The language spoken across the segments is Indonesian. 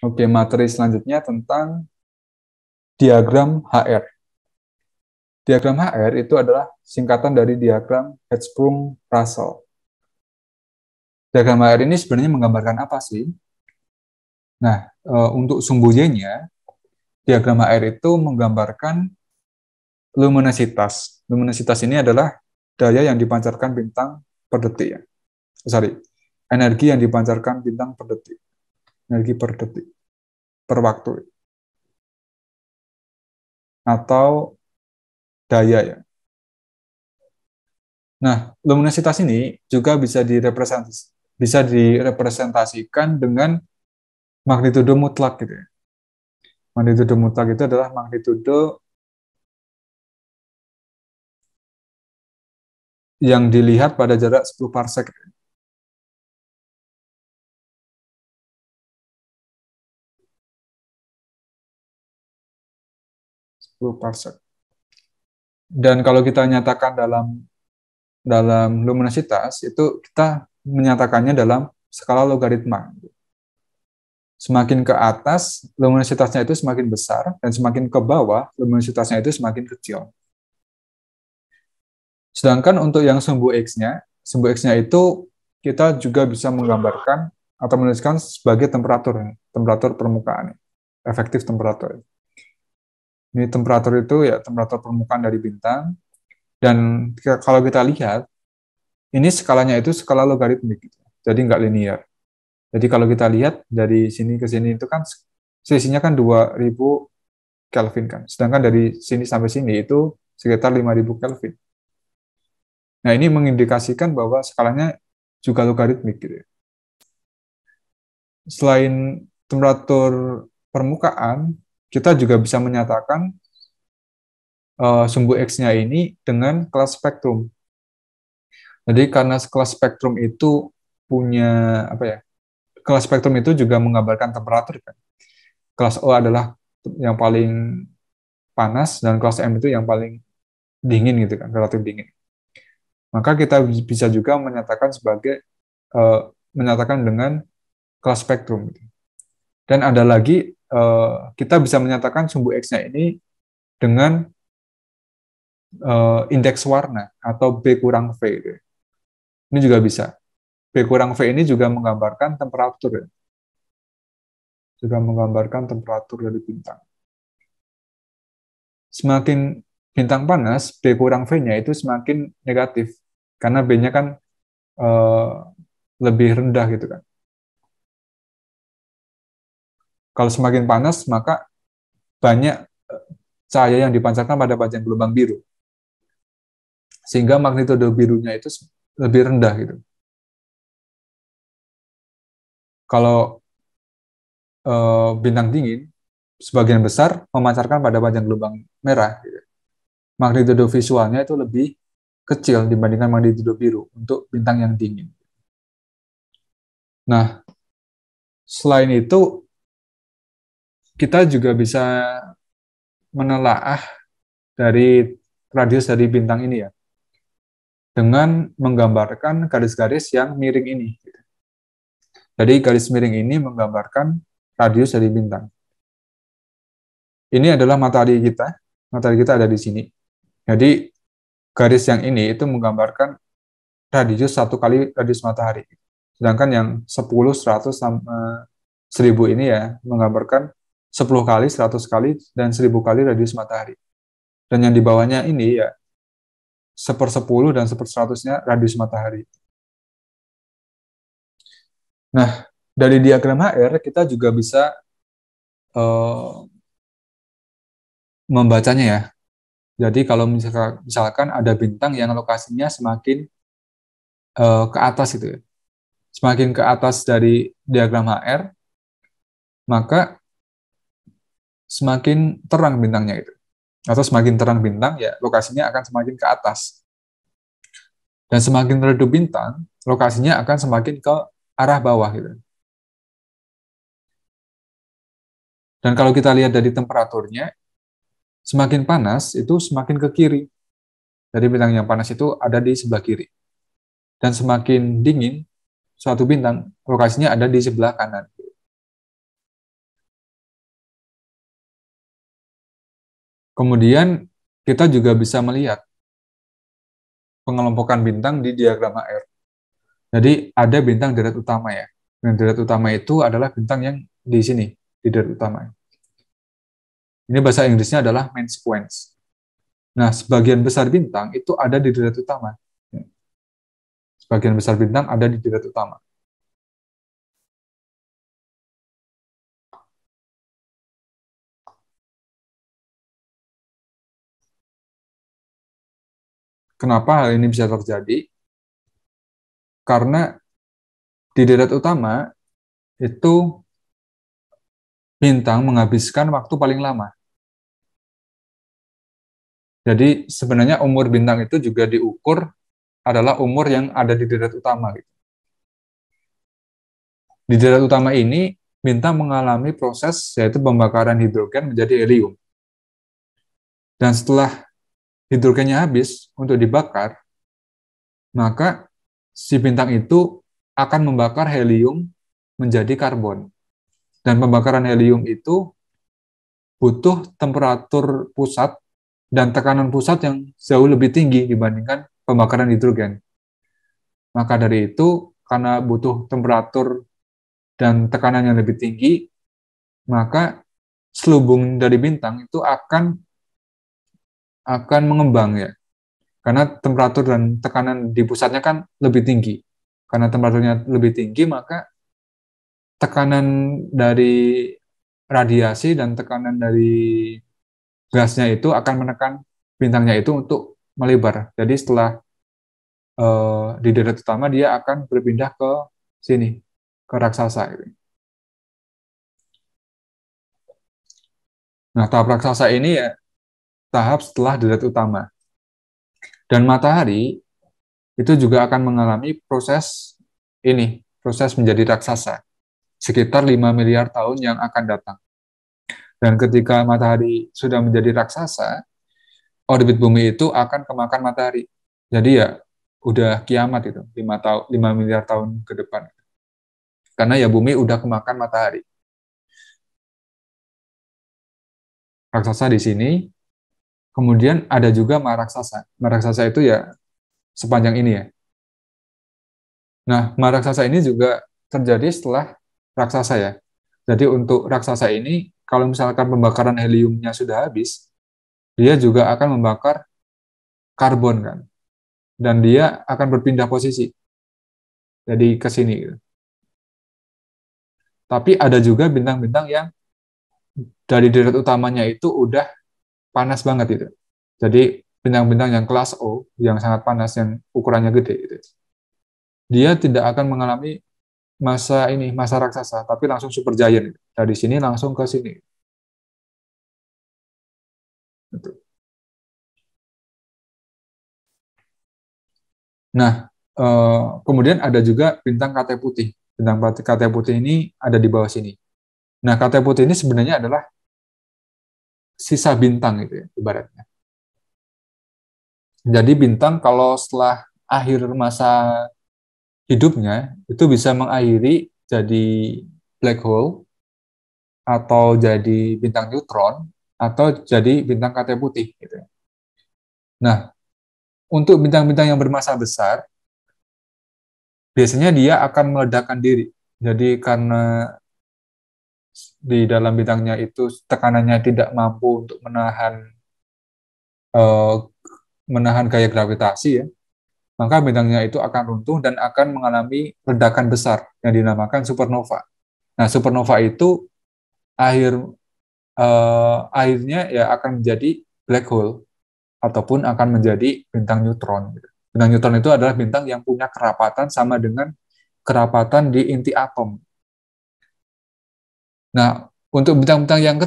Oke, materi selanjutnya tentang diagram HR. Diagram HR itu adalah singkatan dari diagram Hertzsprung-Russell. Diagram HR ini sebenarnya menggambarkan apa sih? Nah, untuk sumbu Y-nya, diagram HR itu menggambarkan luminositas. Luminositas ini adalah daya yang dipancarkan bintang per detik ya. Sorry, energi yang dipancarkan bintang per detik. Energi per detik, per waktu. Atau daya ya. Nah, luminositas ini juga bisa direpresentasikan dengan magnitudo mutlak gitu ya. Magnitudo mutlak itu adalah magnitudo yang dilihat pada jarak 10 parsec. 10 parsec. Dan kalau kita nyatakan dalam dalam luminositas itu kita menyatakannya dalam skala logaritma. Semakin ke atas luminositasnya itu semakin besar dan semakin ke bawah luminositasnya itu semakin kecil. Sedangkan untuk yang sumbu X-nya itu kita juga bisa menggambarkan atau menuliskan sebagai temperatur permukaan, efektif temperatur. Ini temperatur itu ya temperatur permukaan dari bintang, dan kalau kita lihat, ini skalanya itu skala logaritmik, gitu. Jadi nggak linear. Jadi kalau kita lihat dari sini ke sini itu kan selisihnya kan 2000 Kelvin kan. Sedangkan dari sini sampai sini itu sekitar 5000 Kelvin. Nah, ini mengindikasikan bahwa skalanya juga logaritmik gitu ya. Selain temperatur permukaan, kita juga bisa menyatakan sumbu X-nya ini dengan kelas spektrum. Jadi karena kelas spektrum itu punya apa ya? Kelas spektrum itu juga menggambarkan temperatur kan. Kelas O adalah yang paling panas dan kelas M itu yang paling dingin gitu kan, relatif dingin. Maka kita bisa juga menyatakan dengan kelas spektrum gitu. Dan ada lagi kita bisa menyatakan sumbu X-nya ini dengan indeks warna atau B kurang V gitu. Ini juga bisa. B kurang V ini juga menggambarkan temperatur ya. Juga menggambarkan temperatur dari bintang. Semakin bintang panas, B kurang V-nya itu semakin negatif. Karena B-nya kan eh, lebih rendah gitu kan. Kalau semakin panas, maka banyak cahaya yang dipancarkan pada panjang gelombang biru. Sehingga magnitudo birunya itu lebih rendah gitu. Kalau bintang dingin, sebagian besar memancarkan pada panjang gelombang merah. Gitu. Magnitudo visualnya itu lebih kecil dibandingkan magnitudo biru untuk bintang yang dingin. Nah, selain itu, kita juga bisa menelaah dari radius dari bintang ini ya, dengan menggambarkan garis-garis yang miring ini. Jadi garis miring ini menggambarkan radius dari bintang. Ini adalah matahari kita ada di sini. Jadi garis yang ini itu menggambarkan radius 1 kali radius matahari. Sedangkan yang 10, 100, 1000 ini ya menggambarkan 10 kali, 100 kali, dan 1000 kali radius matahari. Dan yang di bawahnya ini ya 1/10 dan 1/100-nya radius matahari. Nah, dari diagram HR kita juga bisa uh, membacanya ya. Jadi kalau misalkan ada bintang yang lokasinya semakin ke atas itu ya. Semakin ke atas dari diagram HR, maka semakin terang bintangnya itu. Atau semakin terang bintang, ya lokasinya akan semakin ke atas. Dan semakin redup bintang, lokasinya akan semakin ke arah bawah gitu. Dan kalau kita lihat dari temperaturnya, semakin panas itu semakin ke kiri. Jadi bintang yang panas itu ada di sebelah kiri. Dan semakin dingin, suatu bintang lokasinya ada di sebelah kanan. Kemudian kita juga bisa melihat pengelompokan bintang di diagram HR. Jadi ada bintang deret utama ya. Dan deret utama itu adalah bintang yang di sini, di deret utama. Ini bahasa Inggrisnya adalah main sequence. Nah, sebagian besar bintang itu ada di deret utama. Sebagian besar bintang ada di deret utama. Kenapa hal ini bisa terjadi? Karena di deret utama itu bintang menghabiskan waktu paling lama. Jadi sebenarnya umur bintang itu juga diukur adalah umur yang ada di deret utama. Di deret utama ini, bintang mengalami proses yaitu pembakaran hidrogen menjadi helium. Dan setelah hidrogennya habis untuk dibakar, maka si bintang itu akan membakar helium menjadi karbon. Dan pembakaran helium itu butuh temperatur pusat dan tekanan pusat yang jauh lebih tinggi dibandingkan pembakaran hidrogen. Maka dari itu, karena butuh temperatur dan tekanan yang lebih tinggi, maka selubung dari bintang itu akan mengembang ya. Karena temperatur dan tekanan di pusatnya kan lebih tinggi. Karena temperaturnya lebih tinggi, maka tekanan dari radiasi dan tekanan dari gasnya itu akan menekan bintangnya itu untuk melebar. Jadi setelah di deret utama dia akan berpindah ke sini, ke raksasa. Nah, tahap raksasa ini ya tahap setelah deret utama. Dan matahari itu juga akan mengalami proses ini, proses menjadi raksasa, sekitar 5 miliar tahun yang akan datang. Dan ketika matahari sudah menjadi raksasa, orbit bumi itu akan kemakan matahari. Jadi ya udah kiamat itu, 5 miliar tahun ke depan. Karena ya bumi udah kemakan matahari. Raksasa di sini, kemudian ada juga Maharaksasa. Maharaksasa itu ya sepanjang ini ya. Nah, Maharaksasa ini juga terjadi setelah raksasa ya. Jadi untuk raksasa ini, kalau misalkan pembakaran heliumnya sudah habis, dia juga akan membakar karbon kan. Dan dia akan berpindah posisi. Jadi ke sini gitu. Tapi ada juga bintang-bintang yang dari deret utamanya itu udah panas banget itu. Jadi bintang-bintang yang kelas O, yang sangat panas, yang ukurannya gede itu. Dia tidak akan mengalami masa raksasa, tapi langsung super giant. Dari sini langsung ke sini. Gitu. Nah, kemudian ada juga bintang KT putih. Bintang KT putih ini ada di bawah sini. Nah, KT putih ini sebenarnya adalah sisa bintang gitu ya, ibaratnya. Jadi bintang kalau setelah akhir masa hidupnya itu bisa mengakhiri jadi black hole atau jadi bintang neutron atau jadi bintang KT putih gitu ya. Nah, untuk bintang-bintang yang bermasa besar biasanya dia akan meledakkan diri. Jadi karena di dalam bintangnya itu tekanannya tidak mampu untuk eh, menahan gaya gravitasi ya, maka bintangnya itu akan runtuh dan akan mengalami ledakan besar yang dinamakan supernova. Nah, supernova itu akhir akhirnya ya akan menjadi black hole ataupun akan menjadi bintang neutron. Bintang neutron itu adalah bintang yang punya kerapatan sama dengan kerapatan di inti atom. Nah, untuk bintang-bintang yang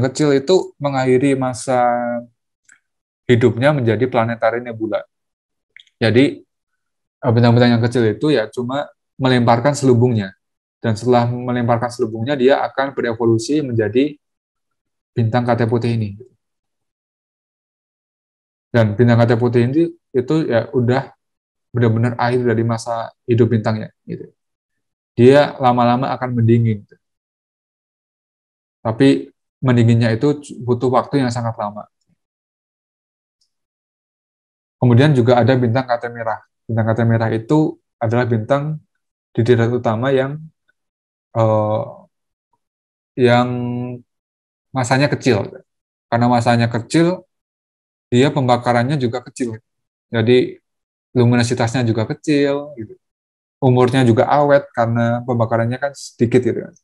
kecil itu mengakhiri masa hidupnya menjadi planetary nebula. Jadi bintang-bintang yang kecil itu ya cuma melemparkan selubungnya. Dan setelah melemparkan selubungnya, dia akan berevolusi menjadi bintang KT putih ini. Dan bintang KT putih ini itu ya udah benar-benar akhir dari masa hidup bintangnya. Gitu. Dia lama-lama akan mendingin. Tapi mendinginnya itu butuh waktu yang sangat lama. Kemudian juga ada bintang KT merah. Bintang KT merah itu adalah bintang di daerah utama eh, yang masanya kecil. Karena masanya kecil, dia pembakarannya juga kecil. Jadi luminositasnya juga kecil, gitu. Umurnya juga awet karena pembakarannya kan sedikit gitu kan.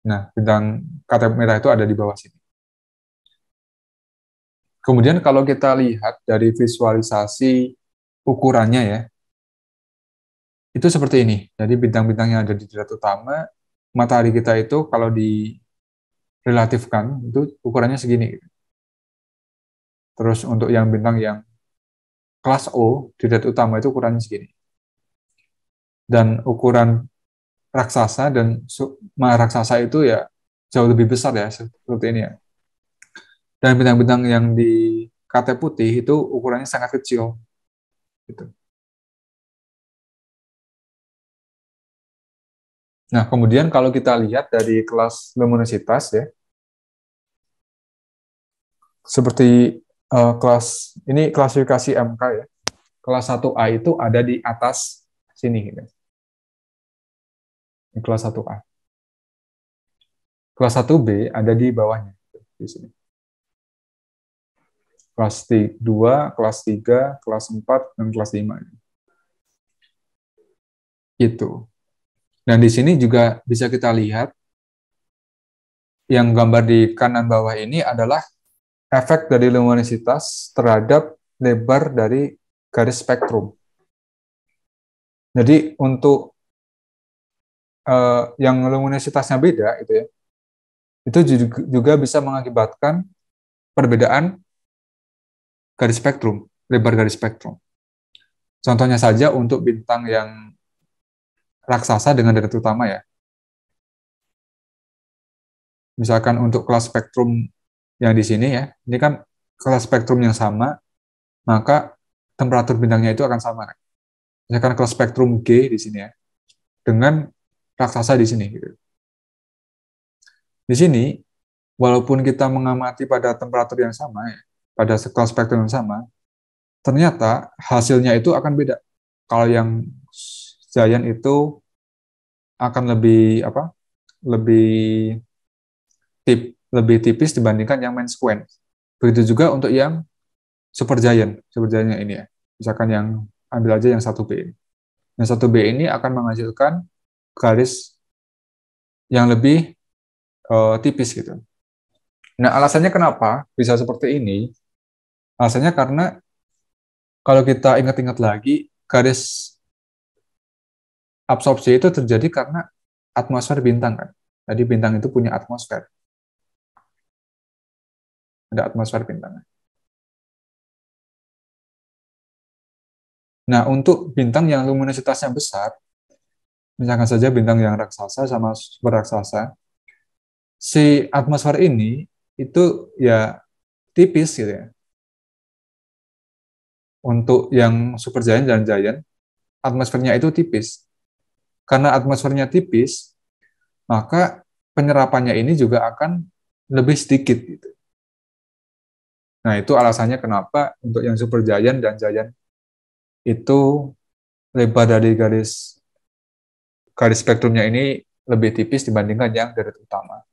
Nah, bintang KT merah itu ada di bawah sini. Kemudian kalau kita lihat dari visualisasi ukurannya ya, itu seperti ini. Jadi bintang-bintang yang ada di darat utama, matahari kita itu kalau direlatifkan itu ukurannya segini. Terus untuk yang bintang yang kelas O di darat utama itu ukurannya segini. Dan ukuran raksasa dan raksasa itu ya jauh lebih besar ya seperti ini ya. Dan bintang-bintang yang di KT putih itu ukurannya sangat kecil gitu. Nah, kemudian kalau kita lihat dari kelas luminositas ya, seperti kelas ini klasifikasi MK ya. Kelas 1A itu ada di atas sini gitu. Ini kelas 1A. Kelas 1B ada di bawahnya di sini. Kelas 2, kelas 3, kelas 4, dan kelas 5. Gitu. Dan di sini juga bisa kita lihat yang gambar di kanan bawah ini adalah efek dari luminositas terhadap lebar dari garis spektrum. Jadi untuk yang luminositasnya beda itu ya, itu juga bisa mengakibatkan perbedaan garis spektrum, lebar garis spektrum. Contohnya saja untuk bintang yang raksasa dengan dekat utama ya. Misalkan untuk kelas spektrum yang di sini ya, ini kan kelas spektrum yang sama, maka temperatur bintangnya itu akan sama. Misalkan kelas spektrum G di sini ya, dengan raksasa di sini. Gitu. Di sini, walaupun kita mengamati pada temperatur yang sama, ya, pada kelas spektrum yang sama, ternyata hasilnya itu akan beda. Kalau yang giant itu akan lebih apa? Lebih lebih tipis dibandingkan yang main sequence. Begitu juga untuk yang super giant yang ini ya. Misalkan yang ambil aja yang 1B ini. Yang 1B ini akan menghasilkan garis yang lebih tipis gitu. Nah, alasannya kenapa bisa seperti ini? Alasannya karena kalau kita ingat-ingat lagi, garis absorpsi itu terjadi karena atmosfer bintang kan. Jadi bintang itu punya atmosfer. Ada atmosfer bintang. Nah, untuk bintang yang luminositasnya besar, misalkan saja bintang yang raksasa sama super raksasa, si atmosfer ini itu ya tipis gitu ya. Untuk yang super giant dan giant, atmosfernya itu tipis. Karena atmosfernya tipis, maka penyerapannya ini juga akan lebih sedikit gitu. Nah, itu alasannya kenapa untuk yang super giant dan giant itu lebar dari garis spektrumnya ini lebih tipis dibandingkan yang garis utama.